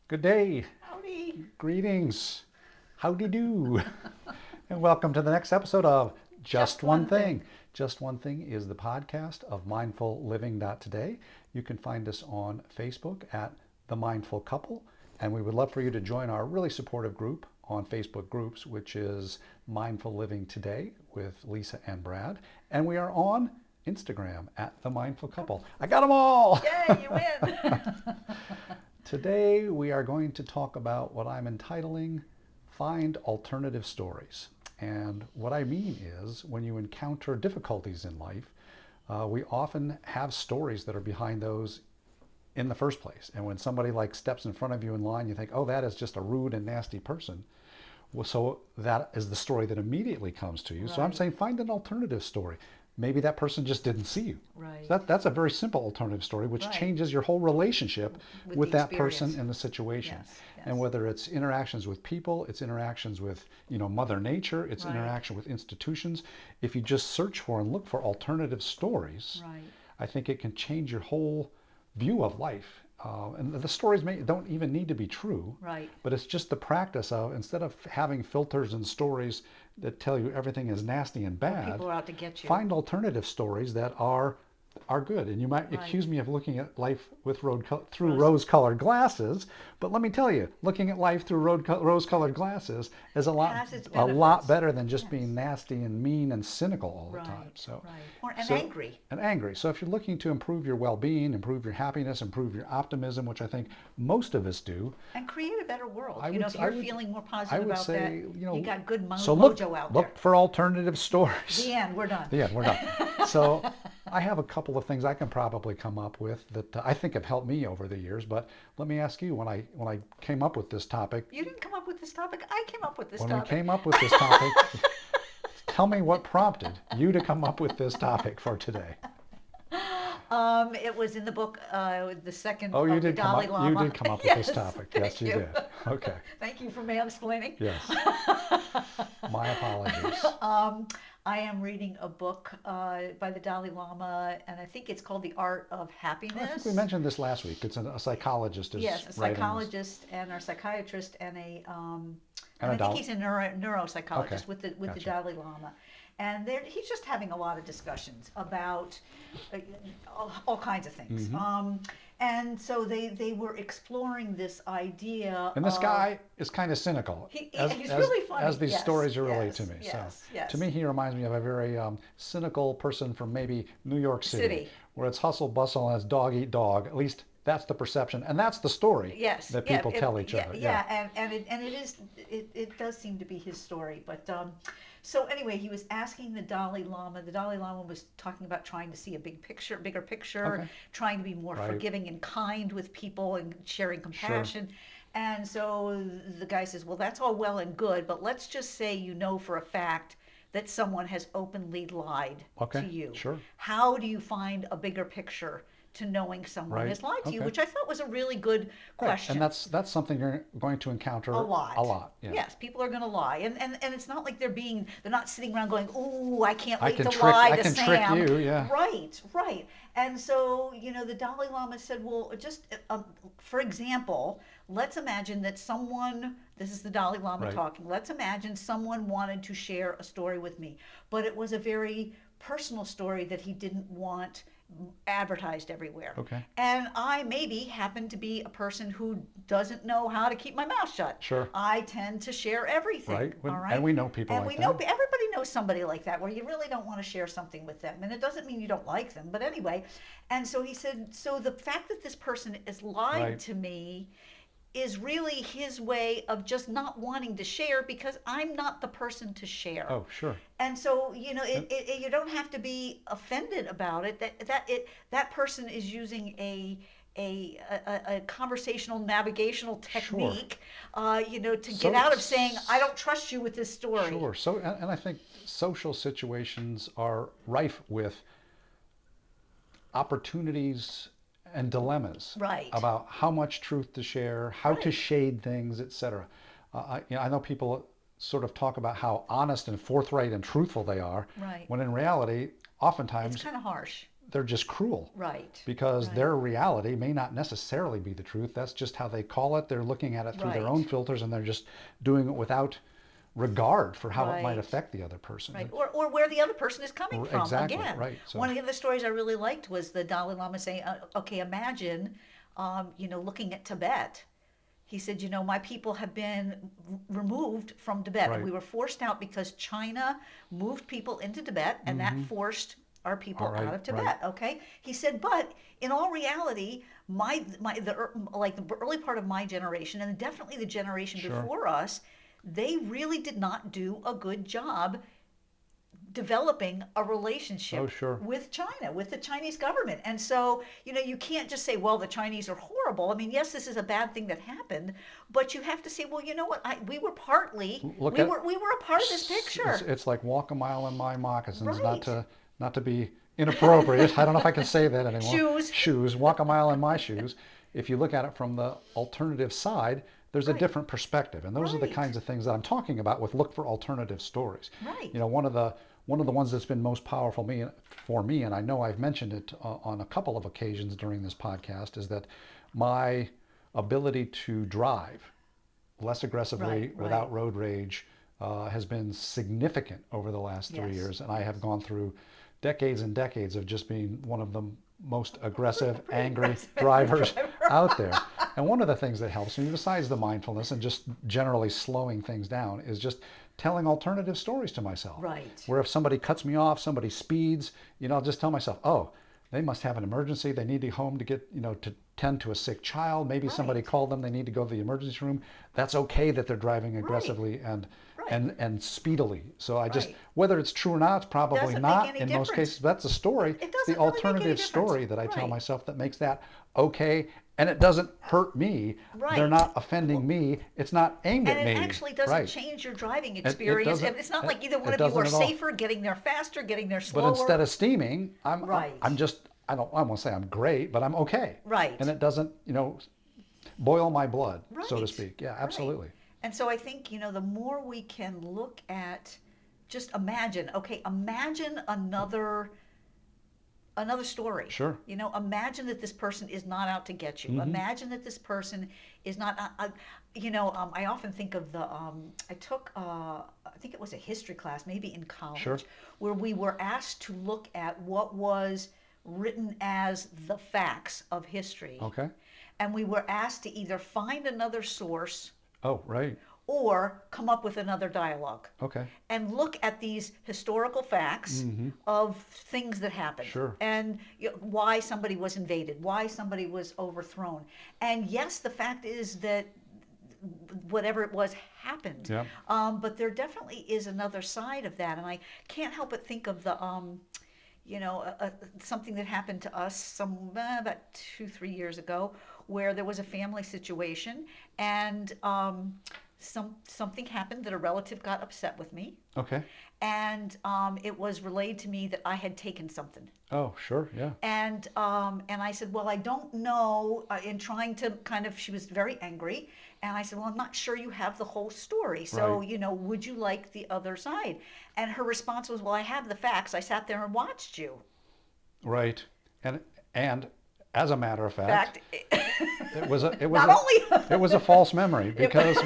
Good day, Howdy. greetings, howdy do, and welcome to the next episode of Just Just One one Thing. thing. Just One Thing is the podcast of Mindful Living Today. You can find us on Facebook at The Mindful Couple, and we would love for you to join our really supportive group on Facebook groups, which is Mindful Living Today with Lisa and Brad, and we are on Instagram at The Mindful Couple. I got them all! Yay, you win. Today we are going to talk about what I'm entitling Find Alternative Stories. And what I mean is when you encounter difficulties in life, we often have stories that are behind those in the first place. And when somebody like steps in front of you in line, you think, oh, that is just a rude and nasty person. Well, so that is the story that immediately comes to you. So I'm Right. saying find an alternative story. Maybe that person just didn't see you. Right. That's a very simple alternative story, which Right. changes your whole relationship With with the that person experience. and the situation. Yes, And yes. whether it's interactions with people, it's interactions with, Mother Nature, it's Right. interaction with institutions. If you just search for and look for alternative stories, Right. I think it can change your whole view of life. And the stories don't even need to be true, Right. but it's just the practice of, instead of having filters and stories that tell you everything is nasty and Or bad, people are out to get you. find alternative stories that are good. And you might Right. accuse me of looking at life with through Rose. rose-colored glasses, but let me tell you, looking at life through rose-colored glasses is Has its a lot benefits. better than just Yes. being nasty and mean and cynical all the time. Right. So, Right. And so angry. and angry. So if you're looking to improve your well-being, improve your happiness, improve your optimism, which I think most of us do, And create a better world. I You know, would if I you're would feeling more I positive would about that, say, you got good so mojo out there. look for alternative stories. The end. We're done. Yeah, we're done. So I have a couple of things I can probably come up with that I think have helped me over the years. But let me ask you, when I came up with this topic, You didn't come up with this topic. I came up with this when we topic. came up with this topic, tell me what prompted you to come up with this topic for today. It was in the book, the second Oh, you of the did come Dalai up. Lama. You did come up with this Yes, topic. thank Yes, you you. did. Okay. Thank you for mansplaining. Yes. My apologies. I am reading a book by the Dalai Lama, and I think it's called The Art of I Happiness. think we mentioned this last week. It's a psychologist is Yes, a writing this. psychologist and a psychiatrist and And a I think Dalai. he's a neuropsychologist Okay, with the gotcha. Dalai Lama, and he's just having a lot of discussions about uh, all kinds of things. Mm-hmm. And so they were exploring this idea. And this of, guy is kind of cynical, he's really funny. as these Yes, stories relate yes, to me. yes, So yes. to me, he reminds me of a very cynical person from maybe New York City, where it's hustle bustle and it's dog eat dog. At least that's the perception, and that's the story Yes, that yeah, people tell each other. yeah, and it does seem to be his story. But so anyway, he was asking the Dalai Lama. The Dalai Lama was talking about trying to see a bigger picture, Okay. trying to be more Right. forgiving and kind with people and sharing compassion. And so the guy says, "Well, that's all well and good, but let's just say you know for a fact that someone has openly lied Okay, to you. sure. How do you find a bigger picture to knowing someone Right, has lied to you?" okay. Which I thought was a really good Right. question. And that's something you're going to encounter A lot. A lot. Yeah. Yes, people are going to lie, and it's not like they're not sitting around going, "Ooh, I can't I wait can to trick- lie I to can Sam." trick you, yeah. Right, right. And so the Dalai Lama said, "Well, just for example, let's imagine that someone. This is the Dalai Lama Right. talking. Let's imagine someone wanted to share a story with me, but it was a very personal story that he didn't want advertised everywhere. Okay. And I maybe happen to be a person who doesn't know how to keep my mouth shut. Sure. I tend to share everything. Right. All right. And we know people and like we know that. everybody knows somebody like that where you really don't want to share something with them, and it doesn't mean you don't like them, but anyway. And so he said, so the fact that this person is lied Right. to me is really his way of just not wanting to share because I'm not the person to share. Oh, sure. And so you don't have to be offended about it. That person is using a conversational navigational technique, to So- get out of saying I don't trust you with this story. Sure. So, and I think social situations are rife with opportunities and dilemmas Right. about how much truth to share, how to Right. shade things, etc. I know people sort of talk about how honest and forthright and truthful they are, Right. when in reality, oftentimes It's kind of harsh. they're just cruel. Right. Because Right. their reality may not necessarily be the truth. That's just how they call it. They're looking at it through their own Right. filters, and they're just doing it without regard for how it might Right. affect the other person. Right. Or where the other person is coming from. Exactly, Again, right. So, one of the other stories I really liked was the Dalai Lama saying, okay, imagine, looking at Tibet. He said, my people have been removed from Tibet. right. And we were forced out because China moved people into Tibet, and that forced our people All right, out of Tibet. right. Okay. He said, but in all reality, the early part of my generation, and definitely the generation Sure. before us, they really did not do a good job developing a relationship Oh, sure. with China, with the Chinese government. And so, you can't just say, well, the Chinese are horrible. I mean, yes, this is a bad thing that happened, but you have to say, well, you know what? We were Look we at- were a part of this picture. It's like walk a mile in my moccasins, Right. not to be inappropriate. I don't know if I can say that anymore. Shoes. Walk a mile in my shoes. If you look at it from the alternative side, there's a Right. different different perspective, and those are the Right. kinds of things that I'm talking about with look for alternative stories. Right. One of the ones that's been most powerful for me, and I know I've mentioned it on a couple of occasions during this podcast, is that my ability to drive less aggressively Right, without road rage has been significant over the last 3 years, and I have gone through decades and decades of just being one of the most aggressive, angry drivers out there. And one of the things that helps me, besides the mindfulness and just generally slowing things down, is just telling alternative stories to myself. Right. Where if somebody cuts me off, somebody speeds, I'll just tell myself, oh, they must have an emergency. They need to go home to get, to tend to a sick child. Maybe somebody Right. called them. They need to go to the emergency room. That's okay that they're driving aggressively and Right. and speedily. So I just, Right. whether it's true or not, it's probably Doesn't make not any in most difference. cases. That's a story. It It's doesn't the really make any alternative difference. story that I tell Right. myself that makes that okay, and it doesn't hurt me. Right. They're not offending me. It's not aimed And at it me. actually doesn't Right. change your driving it experience. doesn't- It's not like it- either one it of you are doesn't at all. safer, getting there faster, getting there But slower. instead of steaming, Right. I'm just, I won't say I'm great, but I'm okay. Right. And it doesn't, boil my blood, so to Right. speak. Yeah, Right. absolutely. And so I think, the more we can look at, just imagine another story. Sure. Imagine that this person is not out to get you. Imagine that this person is not, I often think of I took, I think it was a history class, maybe in college, Sure. where we were asked to look at what was written as the facts of history. Okay. And we were asked to either find another source Oh, right. or come up with another dialogue Okay. and look at these historical facts of things that happened. Sure. And why somebody was invaded, why somebody was overthrown. And yes, the fact is that whatever it was happened. Yeah. But there definitely is another side of that. And I can't help but think of the, something that happened to us about 2-3 years ago, where there was a family situation, and something happened that a relative got upset with me, Okay. and it was relayed to me that I had taken something. Oh, sure. Yeah. And I said, well, I don't know. In trying to she was very angry, and I said, well, I'm not sure you have the whole story. So, Right. would you like the other side? And her response was, well, I have the facts. I sat there and watched you. Right. And as a matter of fact, it was Not a, only it was a false memory, because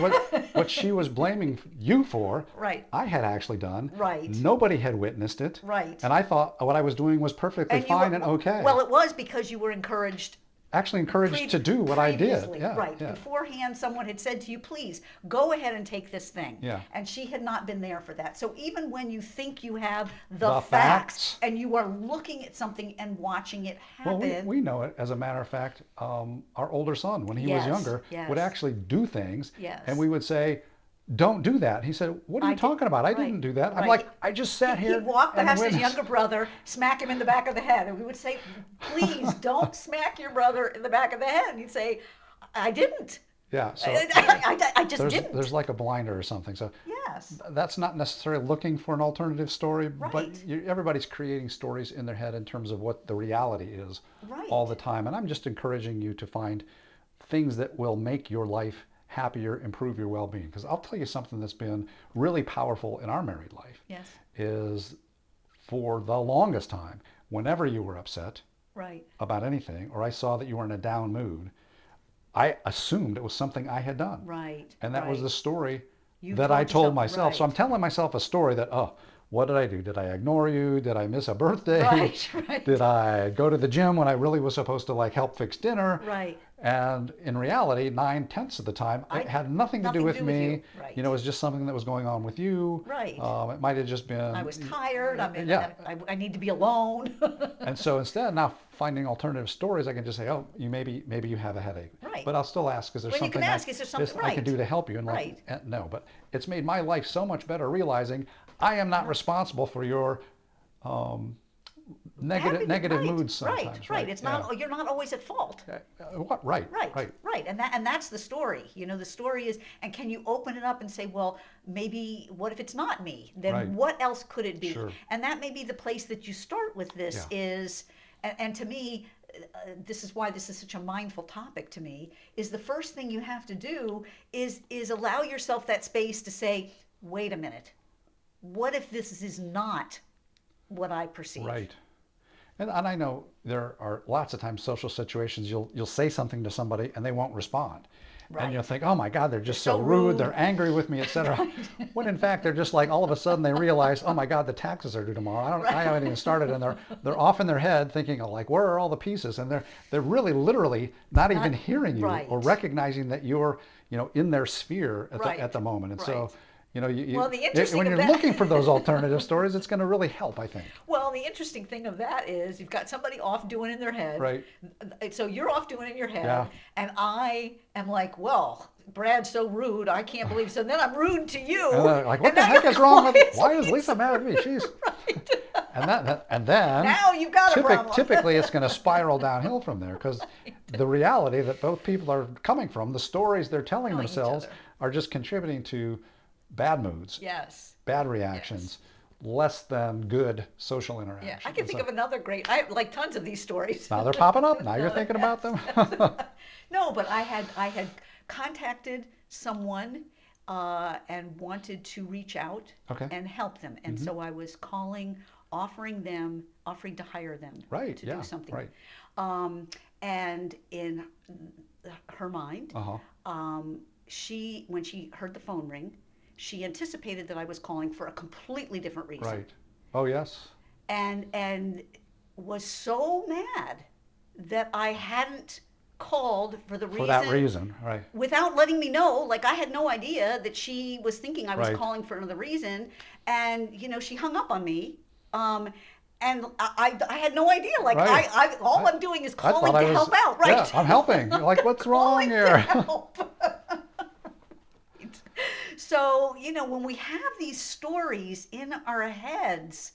what she was blaming you for, Right. I had actually done. Right. Nobody had witnessed it. Right. And I thought what I was doing was perfectly you fine were- and okay. Well, it was because you were encouraged. Actually encouraged to do what I did. Previously, Yeah. right. Yeah. Beforehand, someone had said to you, please go ahead and take this thing. Yeah. And she had not been there for that. So even when you think you have The facts facts. and you are looking at something and watching it happen. Well, we know it. As a matter of fact, our older son, when he was Yes, younger, yes. would actually do things. Yes. And we would say, don't do that. He said, what are I you did- talking about? I right, didn't do that. I'm right. like, I just sat here He'd walk and past his witnessed. younger brother, smack him in the back of the head. And we would say, please don't smack your brother in the back of the head. And he'd say, I didn't. Yeah. So I just didn't. there's like a blinder or something. So Yes. that's not necessarily looking for an alternative story, Right. but everybody's creating stories in their head in terms of what the reality is all the time. And I'm just encouraging you to find things that will make your life happier, improve your well-being. Because I'll tell you something that's been really powerful in our married life Yes. is, for the longest time, whenever you were upset Right. about anything, or I saw that you were in a down mood, I assumed it was something I had done. Right. And that was Right. the story You that I told told yourself, myself. So I'm right. telling myself a story that, oh, what did I do? Did I ignore you? Did I miss a birthday? Right. Right. Did I go to the gym when I really was supposed to like help fix dinner? Right. And in reality, 9/10 of the time, it I had nothing to do nothing to with do with you. me. You know, Right. it was just something that was going on with you. Right. It might have just I been, was tired. I mean, yeah. I need to be alone. And so instead, now finding alternative stories, I can just say, oh, you maybe you have a headache. Right. But I'll still ask, is there Well, you can something ask, is there something I can do right? to help you? And like, Right. no, but it's made my life so much better realizing I am not responsible for your um, negative Right, moods right, sometimes, right. right? It's Yeah. not, you're not always at fault. What? Right, Right, right. right. And that's the story. You know, the story is, and can you open it up and say, well, maybe what if it's not me? Then Right. what else could it be? Sure. And that may be the place that you start with this Yeah. is, and to me, this is why this is such a mindful topic to me, is the first thing you have to do is allow yourself that space to say, wait a minute, what if this is not what I perceive? Right. And I know there are lots of times social situations you'll say something to somebody and they won't respond. And you'll Right. think, oh my God, they're just They're so so rude, rude. they're angry with me, etc. Right. When in fact they're just like all of a sudden they realize, oh my God, the taxes are due tomorrow. I haven't even started, and they're off in their head thinking, oh, like, where are all the pieces? And they're really literally not even hearing you right. or recognizing that you're, you know, in their sphere at Right. at the moment. And so, Right. you know, Well, the interesting when of you're that- looking for those alternative stories, it's going to really help, I think. Well, the interesting thing of that is you've got somebody off doing in their head. Right. So you're off doing it in your head. Yeah. And I am like, well, Brad's so rude. I can't believe. So then I'm rude to you. And like, what and the now heck you're is wrong with quiet. why is Lisa mad at me? Jeez. Right. And then Now you've got a problem. typically it's going to spiral downhill from there, because the reality that both people are coming from, the stories they're telling Telling each themselves, other. are just contributing to bad moods, Yes. bad reactions, less than good social interactions. Yeah. I can think of another great. I have like tons of these stories. Now they're popping up. Now you're thinking about them. No, but I had contacted someone and wanted to reach out Okay. and help them, and so I was calling, offering to hire them Right, to yeah, do something. right. And in her mind, she when she heard the phone ring, she anticipated that I was calling for a completely different reason. Right. Oh yes. And was so mad that I hadn't called for the For that reason, right. without letting me know. Like, I had no idea that she was thinking I was Right. calling for another reason, and she hung up on me. And I had no idea. Like, Right. I'm doing is I calling thought I to was, help out, right? Yeah, I'm helping. You're like, what's wrong Calling to here? help. Right. So, when we have these stories in our heads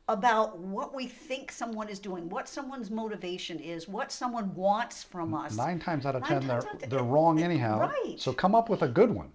about what we think someone is doing, what someone's motivation is, what someone wants from us. 9 times out of 10, 9 times out of they're 10, wrong anyhow. Right. So come up with a good one.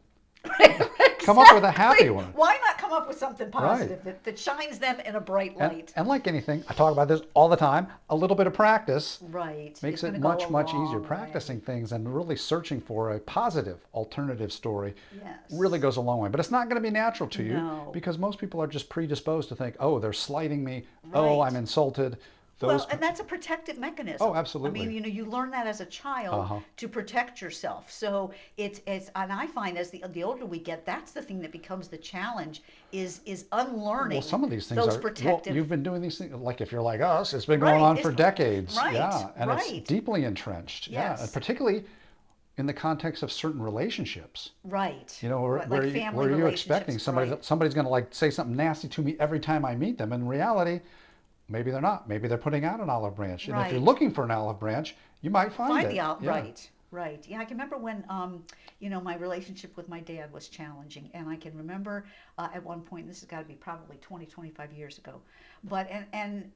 Exactly. Come up with a happy one. Why not come up with something positive that shines them in a bright And, light? and like anything, I talk about this all the time, a little bit of practice Right. makes It's it gonna go much, a much easier. long way. Practicing things and really searching for a positive alternative story Yes. really goes a long way. But it's not going to be natural to you, No. because most people are just predisposed to think, oh, they're slighting me. Oh, Right. I'm insulted. Those Well, and that's a protective mechanism. Oh, absolutely. I mean, you learn that as a child to protect yourself. So it's and I find as the older we get, that's the thing that becomes the challenge is unlearning. Well, some of these things those are, protective. well, you've been doing these things, like if you're like us, it's been going Right, on for decades. right, Yeah, and right. it's deeply entrenched. Yeah, Yes. and particularly in the context of certain relationships. Right. You know, Right, like family where you're relationships, expecting somebody right. somebody's going to like say something nasty to me every time I meet them. In reality, maybe they're not. Maybe they're putting out an olive branch. And if you're Right. looking for an olive branch, you might find it. the out Yeah. right. Right. Yeah, I can remember when my relationship with my dad was challenging, and I can remember at one point, this has got to be probably 20, 25 years ago, but and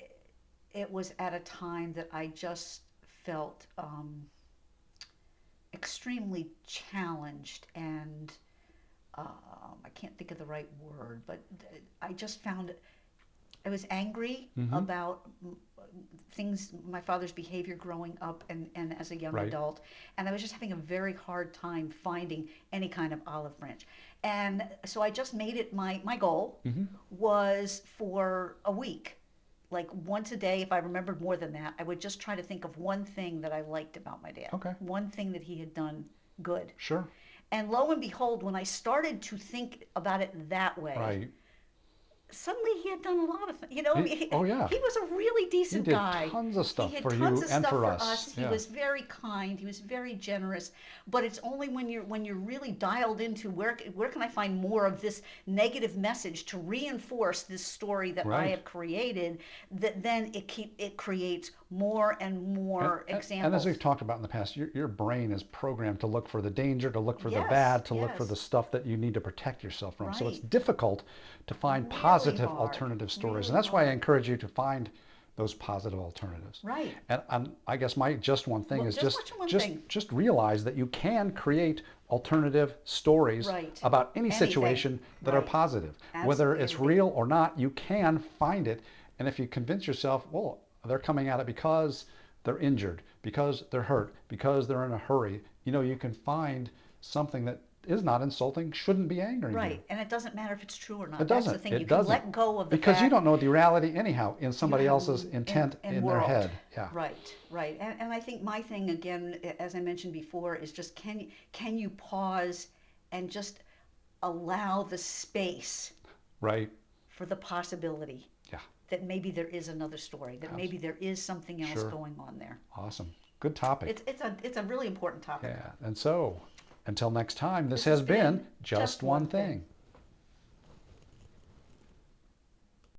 it was at a time that I just felt extremely challenged, and I can't think of the right word, but I just found I was angry about things, my father's behavior growing up and as a young Right. adult, and I was just having a very hard time finding any kind of olive branch. And so I just made it my goal was for a week like once a day, if I remembered more than that, I would just try to think of one thing that I liked about my dad. Okay. One thing that he had done good. Sure. And lo and behold, when I started to think about it that way, Right. suddenly he had done a lot of, you know, Oh yeah. he was a really He decent did guy. tons of stuff He had for tons you of and stuff for for us. us. He Yeah. was very kind. He was very generous. But it's only when you're really dialed into where can I find more of this negative message to reinforce this story that I Right. have created, that then it creates more and more And examples. as we've talked about in the past, your brain is programmed to look for the danger, to look for the Yes, bad, to look for yes. the stuff that you need to protect yourself from. So it's Right. difficult to find Really positive hard. alternative stories. Really And that's why I hard. encourage you to find those positive alternatives. Right. And I guess my just one thing Well, is just one thing. just realize that you can create alternative stories Right. about any Anything. situation that are Right. positive. Whether Absolutely it's anything. real or not, you can find it. And if you convince yourself, well, they're coming at it because they're injured, because they're hurt, because they're in a hurry, you know, you can find something that is not insulting, shouldn't be angering you. Right, and it doesn't matter if it's true or not. It That's doesn't. the thing. It You can doesn't. let go of the Because you fact don't know the reality anyhow in somebody you have else's intent in their world. head. Yeah. Right, right. And I think my thing again, as I mentioned before, is just can you pause and just allow the space Right. for the possibility Yeah. that maybe there is another story, that maybe there is something else Sure. going on there. Awesome. Good topic. It's a really important topic. Yeah. And so, until next time, this This has has been been Just One Thing.